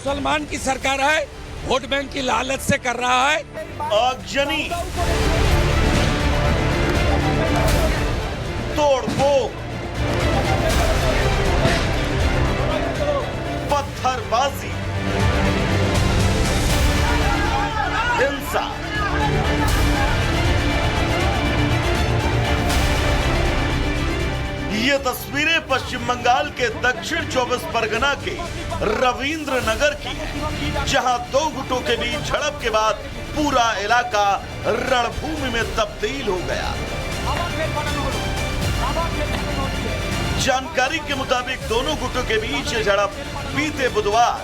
मुसलमान की सरकार है, वोट बैंक की लालच से कर रहा है। आगजनी, तोड़फोड़, पत्थरबाजी, हिंसा, ये तस्वीरें पश्चिम बंगाल के दक्षिण 24 परगना के रविंद्र नगर की है, जहां दो गुटों के बीच झड़प के बाद पूरा इलाका रणभूमि में तब्दील हो गया। जानकारी के मुताबिक दोनों गुटों के बीच ये झड़प बीते बुधवार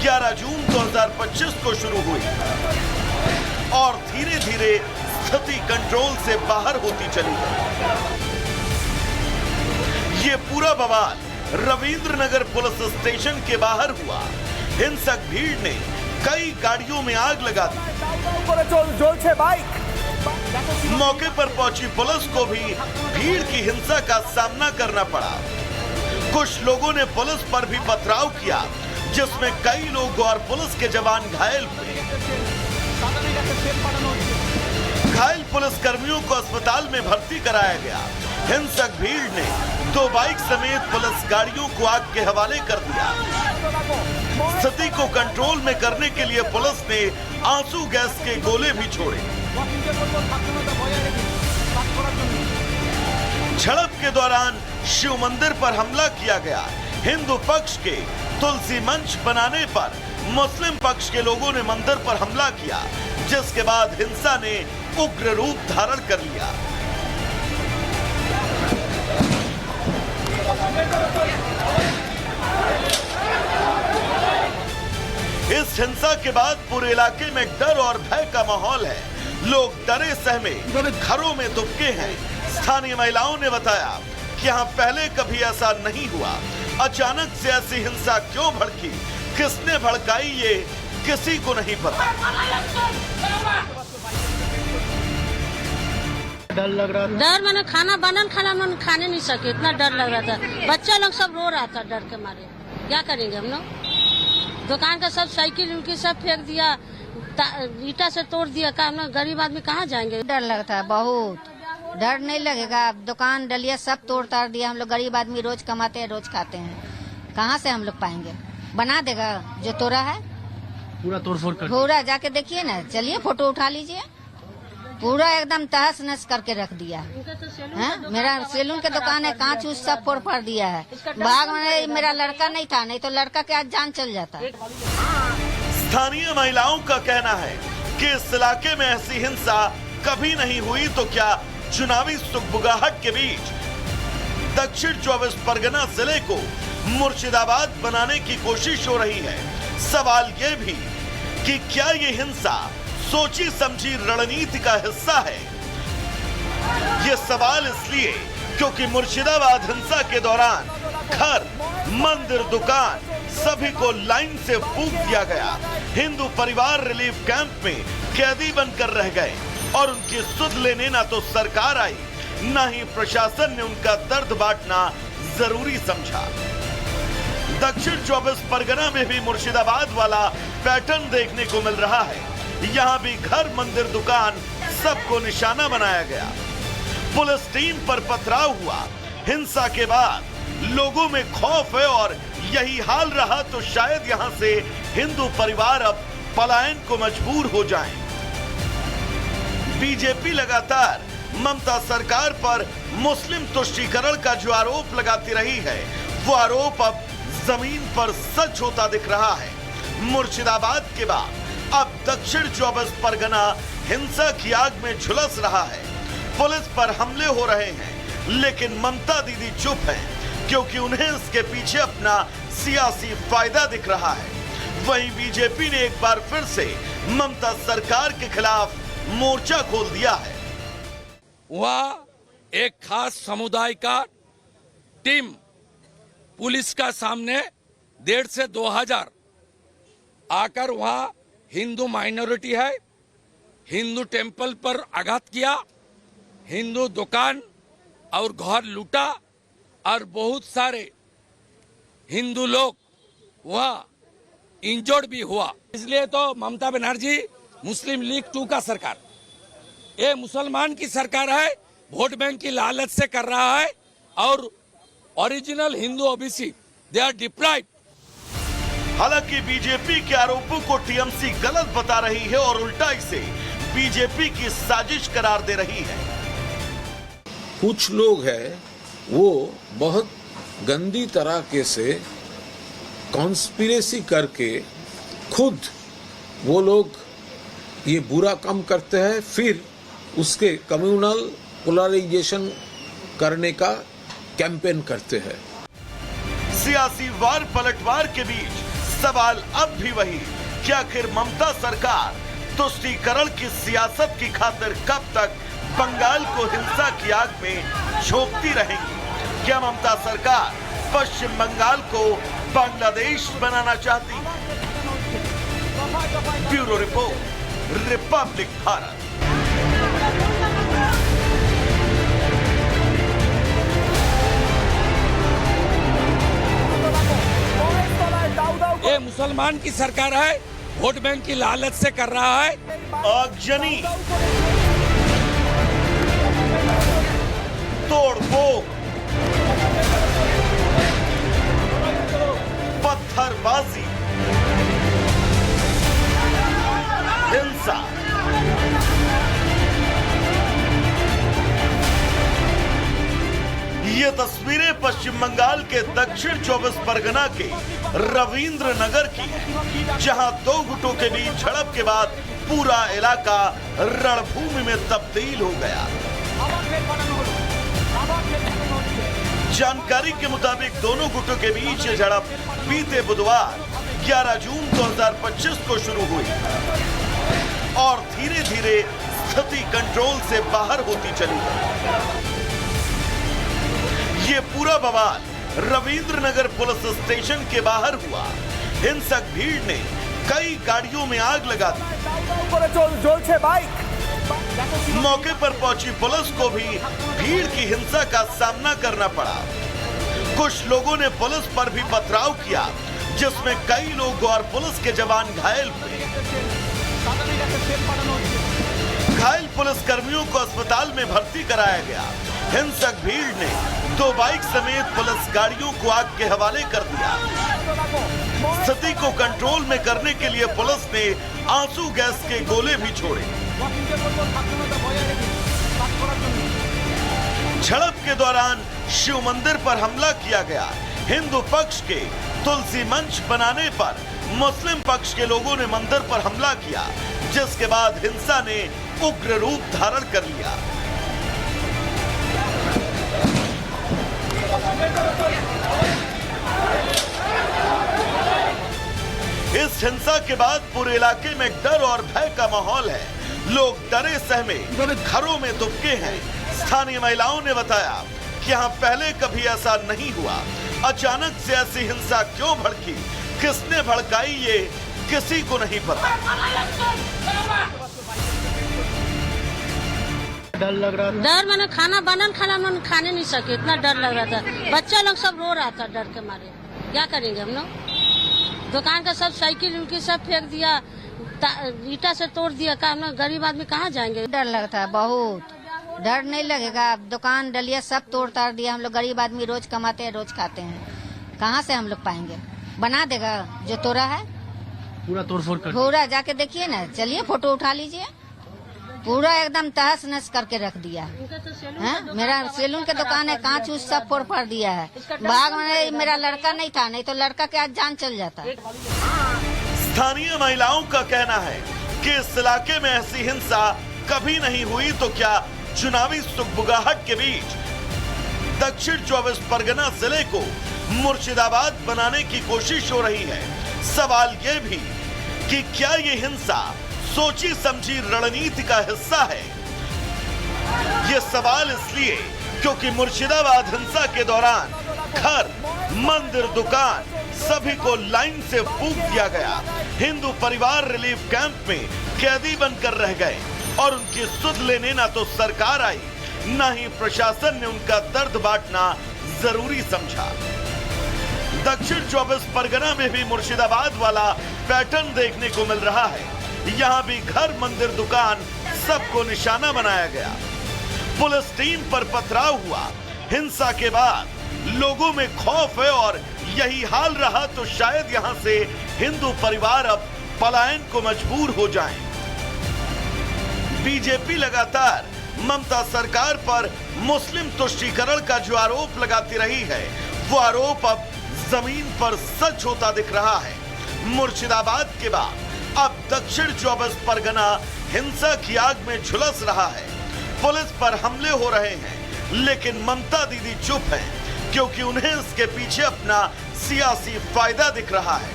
11 जून 2025 को शुरू हुई और धीरे धीरे स्थिति कंट्रोल से बाहर होती चली गई। ये पूरा बवाल रविंद्र नगर पुलिस स्टेशन के बाहर हुआ। हिंसक भीड़ ने कई गाड़ियों में आग लगा दी। मौके पर पहुंची पुलिस को भी भीड़ की हिंसा का सामना करना पड़ा। कुछ लोगों ने पुलिस पर भी पथराव किया, जिसमें कई लोग और पुलिस के जवान घायल हुए। घायल पुलिस कर्मियों को अस्पताल में भर्ती कराया गया। हिंसक भीड़ ने 2 बाइक समेत पुलिस गाड़ियों को आग के हवाले कर दिया। स्थिति को कंट्रोल में करने के लिए पुलिस ने आंसू गैस के गोले भी छोड़े। झड़प के दौरान शिव मंदिर पर हमला किया गया। हिंदू पक्ष के तुलसी मंच बनाने पर मुस्लिम पक्ष के लोगों ने मंदिर पर हमला किया, जिसके बाद हिंसा ने उग्र रूप धारण कर लिया। इस हिंसा के बाद पूरे इलाके में डर और भय का माहौल है। लोग डरे सहमे घरों में दुबके हैं। स्थानीय महिलाओं ने बताया कि यहाँ पहले कभी ऐसा नहीं हुआ। अचानक से ऐसी हिंसा क्यों भड़की, किसने भड़काई, ये किसी को नहीं पता। डर लग रहा था। डर मैंने खाना मन खाने नहीं सके, इतना डर लग रहा था। बच्चा लोग सब रो रहा था डर के मारे। क्या करेंगे हम लोग? दुकान का सब साइकिल उनकी सब फेंक दिया, ईटा से तोड़ दिया। का हम लोग गरीब आदमी कहाँ जाएंगे? डर लगता है बहुत। डर नहीं लगेगा? दुकान डलिया सब तोड़ ताड़ दिया। हम लोग गरीब आदमी रोज कमाते हैं, रोज खाते हैं, कहाँ से हम लोग पाएंगे? बना देगा जो तोड़ा है पूरा तोड़फोड़ कर। पूरा जाके देखिए ना, चलिए फोटो उठा लीजिए। पूरा एकदम तहस नहस करके रख दिया है। मेरा सैलून के दुकान है, कांच उस सब फोड़ फाड़ दिया है। भाग में मेरा लड़का नहीं था, नहीं तो लड़का के आज जान चल जाता। स्थानीय महिलाओं का कहना है कि इस इलाके में ऐसी हिंसा कभी नहीं हुई, तो क्या चुनावी सुगबुगाहट के बीच दक्षिण 24 परगना जिले को मुर्शिदाबाद बनाने की कोशिश हो रही है। सवाल ये भी कि क्या ये हिंसा सोची समझी रणनीति का हिस्सा है। ये सवाल इसलिए क्योंकि मुर्शिदाबाद हिंसा के दौरान घर, मंदिर, दुकान सभी को लाइन से फूंक दिया गया। हिंदू परिवार रिलीफ कैंप में कैदी बनकर रह गए और उनकी सुध लेने ना तो सरकार आई, ना ही प्रशासन ने उनका दर्द बांटना जरूरी समझा। दक्षिण 24 परगना में भी मुर्शिदाबाद वाला पैटर्न देखने को मिल रहा है। यहाँ भी घर, मंदिर, दुकान सबको निशाना बनाया गया। पुलिस टीम पर पथराव हुआ। हिंसा के बाद लोगों में खौफ है और यही हाल रहा तो शायद यहाँ से हिंदू परिवार अब पलायन को मजबूर हो जाएं। बीजेपी लगातार ममता सरकार पर मुस्लिम तुष्टीकरण का जो आरोप लगाती रही है, वो आरोप अब जमीन पर सच होता दिख रहा है। मुर्शिदाबाद के बाद अब दक्षिण 24 परगना हिंसा की आग में झुलस रहा है। पुलिस पर हमले हो रहे हैं, लेकिन ममता दीदी चुप हैं, क्योंकि उन्हें इसके पीछे अपना सियासी फायदा दिख रहा है। वहीं बीजेपी ने एक बार फिर से ममता सरकार के खिलाफ मोर्चा खोल दिया है। वह एक खास समुदाय का टीम पुलिस का सामने 1.5 से 2,000 आकर वहां हिंदू माइनॉरिटी है, हिंदू टेंपल पर आघात किया, हिंदू दुकान और घर लूटा और बहुत सारे हिंदू लोग वहां इंजर्ड भी हुआ। इसलिए तो ममता बनर्जी मुस्लिम लीग 2 का सरकार, ये मुसलमान की सरकार है, वोट बैंक की लालच से कर रहा है और original Hindu OBC they are deprived. हालांकि बीजेपी के आरोपों को टीएमसी गलत बता रही है और उल्टा इसे बीजेपी की साजिश करार दे रही है। कुछ लोग हैं वो बहुत गंदी तरीके से कॉन्स्पिरेसी करके खुद वो लोग ये बुरा काम करते हैं, फिर उसके कम्युनल पोलराइजेशन करने का कैंपेन करते हैं। सियासी वार पलटवार के बीच सवाल अब भी वही कि आखिर ममता सरकार तुष्टीकरण की सियासत की खातिर कब तक बंगाल को हिंसा की आग में झोंकती रहेगी? क्या ममता सरकार पश्चिम बंगाल को बांग्लादेश बनाना चाहती है? Bureau report, Republic Bharat. ये मुसलमान की सरकार है, वोट बैंक की लालच से कर रहा है। आगजनी, तोड़फोड़, पत्थरबाजी, हिंसा, ये तस्वीरें पश्चिम बंगाल के दक्षिण 24 परगना के रविंद्र नगर की है, जहां दो गुटों के बीच झड़प के बाद पूरा इलाका रणभूमि में तब्दील हो गया। जानकारी के मुताबिक दोनों गुटों के बीच ये झड़प बीते बुधवार 11 जून 2025 को शुरू हुई और धीरे धीरे स्थिति कंट्रोल से बाहर होती चली गई। ये पूरा बवाल रविंद्र नगर पुलिस स्टेशन के बाहर हुआ। हिंसक भीड़ ने कई गाड़ियों में आग लगा दी। मौके पर पहुंची पुलिस को भी भीड़ की हिंसा का सामना करना पड़ा। कुछ लोगों ने पुलिस पर भी पथराव किया, जिसमें कई लोग और पुलिस के जवान घायल हुए। घायल पुलिस कर्मियों को अस्पताल में भर्ती कराया गया। हिंसक भीड़ ने 2 बाइक समेत पुलिस गाड़ियों को आग के हवाले कर दिया। स्थिति को कंट्रोल में करने के लिए पुलिस ने आंसू गैस के गोले भी छोड़े। झड़प के दौरान शिव मंदिर पर हमला किया गया। हिंदू पक्ष के तुलसी मंच बनाने पर मुस्लिम पक्ष के लोगों ने मंदिर पर हमला किया, जिसके बाद हिंसा ने उग्र रूप धारण कर लिया। इस हिंसा के बाद पूरे इलाके में डर और भय का माहौल है। लोग डरे सहमे घरों में दुबके हैं। स्थानीय महिलाओं ने बताया कि यहाँ पहले कभी ऐसा नहीं हुआ। अचानक से ऐसी हिंसा क्यों भड़की, किसने भड़काई, ये किसी को नहीं पता। डर लग रहा था। डर मैंने खाना मन खाने नहीं सके, इतना डर लग रहा था। बच्चा लोग सब रो रहा था डर के मारे। क्या करेंगे हम लोग? दुकान का सब साइकिल उनकी सब फेंक दिया, ईटा से तोड़ दिया। का हम लोग गरीब आदमी कहाँ जाएंगे? डर लगता है बहुत। डर नहीं लगेगा? दुकान डलिया सब तोड़ ताड़ दिया। हम लोग गरीब आदमी रोज कमाते हैं, रोज खाते हैं, कहाँ से हम लोग पाएंगे? बना देगा जो तोड़ा है पूरा तोड़फोड़ कर। पूरा जाके देखिए ना, चलिए फोटो उठा लीजिए। पूरा एकदम तहस नहस करके रख दिया है। मेरा सैलून के दुकान है, कांच उस सब फोड़ फाड़ दिया है। भाग में मेरा लड़का नहीं था, नहीं तो लड़का के आज जान चल जाता। स्थानीय महिलाओं का कहना है कि इस इलाके में ऐसी हिंसा कभी नहीं हुई, तो क्या चुनावी सुगबुगाहट के बीच दक्षिण 24 परगना जिले को मुर्शिदाबाद बनाने की कोशिश हो रही है? सवाल ये भी कि क्या ये हिंसा सोची समझी रणनीति का हिस्सा है? ये सवाल इसलिए क्योंकि मुर्शिदाबाद हिंसा के दौरान घर, मंदिर, दुकान सभी को लाइन से फूंक दिया गया। हिंदू परिवार रिलीफ कैंप में कैदी बनकर रह गए और उनकी सुध लेने ना तो सरकार आई, ना ही प्रशासन ने उनका दर्द बांटना जरूरी समझा। दक्षिण 24 परगना में भी मुर्शिदाबाद वाला पैटर्न देखने को मिल रहा है। यहाँ भी घर, मंदिर, दुकान सबको निशाना बनाया गया। पुलिस टीम पर पथराव हुआ। हिंसा के बाद लोगों में खौफ है और यही हाल रहा तो शायद यहाँ से हिंदू परिवार अब पलायन को मजबूर हो जाएं। बीजेपी लगातार ममता सरकार पर मुस्लिम तुष्टीकरण का जो आरोप लगाती रही है, वो आरोप अब जमीन पर सच होता दिख रहा है। मुर्शिदाबाद के बाद अब दक्षिण 24 परगना हिंसा की आग में झुलस रहा है। पुलिस पर हमले हो रहे हैं, लेकिन ममता दीदी चुप हैं, क्योंकि उन्हें इसके पीछे अपना सियासी फायदा दिख रहा है।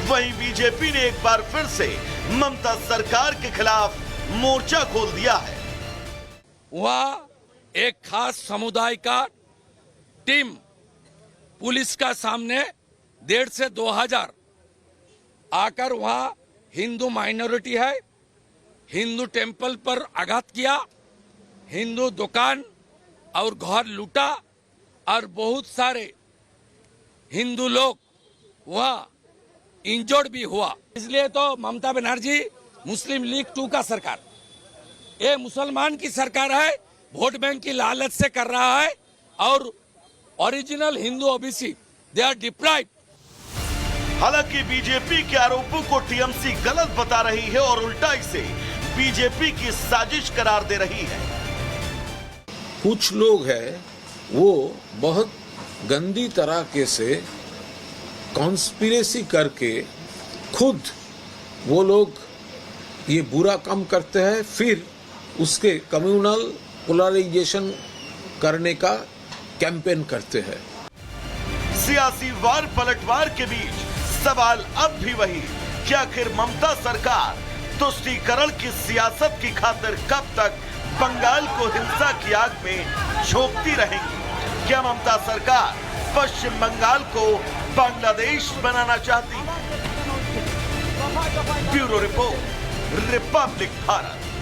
वहीं बीजेपी ने एक बार फिर से ममता सरकार के खिलाफ मोर्चा खोल दिया है। वहाँ एक खास समुदाय का टीम पुलिस का सामने 1.5 से 2 हजार आकर वहाँ हिंदू माइनॉरिटी है, हिंदू टेंपल पर आघात किया, हिंदू दुकान और घर लूटा और बहुत सारे हिंदू लोग वहाँ इंजर्ड भी हुआ। इसलिए तो ममता बनर्जी मुस्लिम लीग 2 का सरकार, ये मुसलमान की सरकार है, वोट बैंक की लालच से कर रहा है और original Hindu OBC they are deprived. हालांकि बीजेपी के आरोपों को टीएमसी गलत बता रही है और उल्टा इसे बीजेपी की साजिश करार दे रही है। कुछ लोग हैं वो बहुत गंदी तरीके से कॉन्स्पिरेसी करके खुद वो लोग ये बुरा काम करते हैं, फिर उसके कम्युनल पोलराइजेशन करने का कैंपेन करते हैं। सियासी वार पलटवार के बीच सवाल अब भी वही कि आखिर ममता सरकार तुष्टीकरण की सियासत की खातिर कब तक बंगाल को हिंसा की आग में झोंकती रहेंगी? क्या ममता सरकार पश्चिम बंगाल को बांग्लादेश बनाना चाहती है? Bureau report, Republic Bharat.